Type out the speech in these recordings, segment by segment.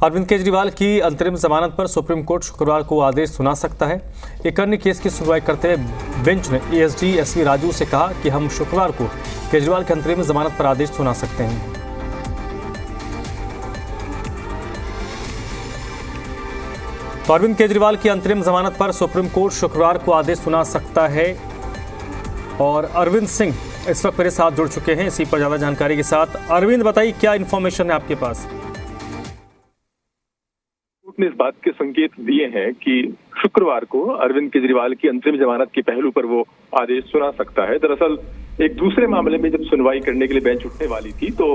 अरविंद केजरीवाल की अंतरिम जमानत पर सुप्रीम कोर्ट शुक्रवार को आदेश सुना सकता है। एक अन्य केस की सुनवाई करते हुए बेंच ने एएसडी एसवी राजू से कहा कि हम शुक्रवार को केजरीवाल की अंतरिम जमानत पर आदेश सुना सकते हैं। तो अरविंद केजरीवाल की अंतरिम जमानत पर सुप्रीम कोर्ट शुक्रवार को आदेश सुना सकता है और अरविंद सिंह इस वक्त मेरे साथ जुड़ चुके हैं इसी पर ज्यादा जानकारी के साथ। अरविंद, बताइए क्या इन्फॉर्मेशन है आपके पास? ने इस बात के संकेत दिए हैं कि शुक्रवार को अरविंद केजरीवाल की अंतरिम जमानत के पहलू पर वो आदेश सुना सकता है। दरअसल एक दूसरे मामले में जब सुनवाई करने के लिए बेंच उठने वाली थी तो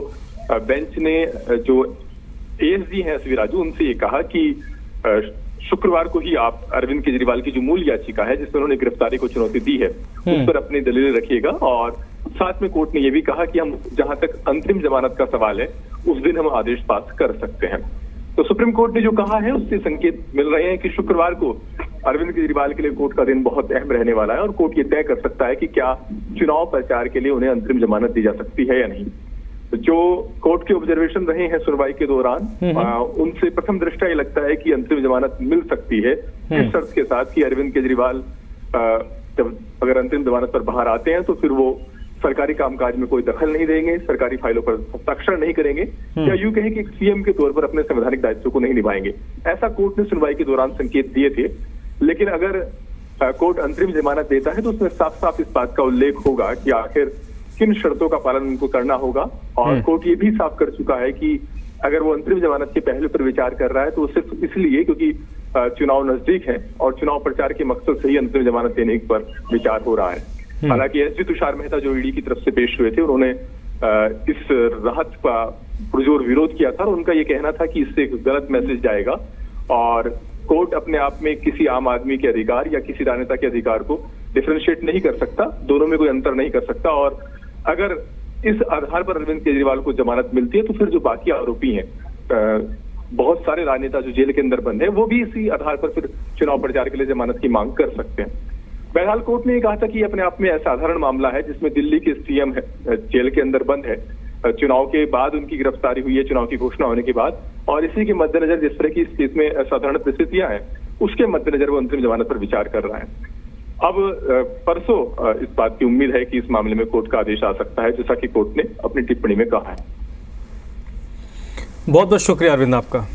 बेंच ने जो एएसडी हैं एसवी राजू, उनसे ये कहा कि शुक्रवार को ही आप अरविंद केजरीवाल की जो मूल याचिका है जिसमें उन्होंने गिरफ्तारी को चुनौती दी है उस पर अपनी दलीलें रखिएगा। और साथ में कोर्ट ने यह भी कहा कि हम जहां तक अंतरिम जमानत का सवाल है उस दिन हम आदेश पास कर सकते हैं। तो सुप्रीम कोर्ट ने जो कहा है उससे संकेत मिल रहे हैं कि शुक्रवार को अरविंद केजरीवाल के लिए कोर्ट का दिन बहुत अहम रहने वाला है और कोर्ट ये तय कर सकता है कि क्या चुनाव प्रचार के लिए उन्हें अंतरिम जमानत दी जा सकती है या नहीं। तो जो कोर्ट के ऑब्जर्वेशन रहे हैं सुनवाई के दौरान उनसे प्रथम दृष्टया ये लगता है कि अंतरिम जमानत मिल सकती है इस शर्त के साथ कि अरविंद केजरीवाल जब अगर अंतरिम जमानत पर बाहर आते हैं तो फिर वो सरकारी कामकाज में कोई दखल नहीं देंगे, सरकारी फाइलों पर हस्ताक्षर नहीं करेंगे या यूं कहें कि सीएम के तौर पर अपने संवैधानिक दायित्व को नहीं निभाएंगे। ऐसा कोर्ट ने सुनवाई के दौरान संकेत दिए थे। लेकिन अगर कोर्ट अंतरिम जमानत देता है तो उसमें साफ साफ इस बात का उल्लेख होगा कि आखिर किन शर्तों का पालन उनको करना होगा। और कोर्ट ये भी साफ कर चुका है कि अगर वो अंतरिम जमानत के पहलू पर विचार कर रहा है तो सिर्फ इसलिए क्योंकि चुनाव नजदीक है और चुनाव प्रचार के मकसद से ही अंतरिम जमानत देने पर विचार हो रहा है। हालांकि एसपी तुषार मेहता जो ईडी की तरफ से पेश हुए थे उन्होंने इस राहत का पुरजोर विरोध किया था और उनका ये कहना था कि इससे एक गलत मैसेज जाएगा और कोर्ट अपने आप में किसी आम आदमी के अधिकार या किसी राजनेता के अधिकार को डिफरेंशिएट नहीं कर सकता, दोनों में कोई अंतर नहीं कर सकता। और अगर इस आधार पर अरविंद केजरीवाल को जमानत मिलती है तो फिर जो बाकी आरोपी हैं, बहुत सारे राजनेता जो जेल के अंदर बंद है, वो भी इसी आधार पर फिर चुनाव प्रचार के लिए जमानत की मांग कर सकते हैं। बहरहाल कोर्ट ने ये कहा था कि अपने आप में असाधारण मामला है जिसमें दिल्ली के सीएम जेल के अंदर बंद है, चुनाव के बाद उनकी गिरफ्तारी हुई है, चुनाव की घोषणा होने के बाद, और इसी के मद्देनजर जिस तरह की इस केस में असाधारण परिस्थितियां हैं उसके मद्देनजर वो अंतरिम जमानत पर विचार कर रहा है। अब परसों इस बात की उम्मीद है कि इस मामले में कोर्ट का आदेश आ सकता है, जैसा कि कोर्ट ने अपनी टिप्पणी में कहा है। बहुत बहुत शुक्रिया अरविंद आपका।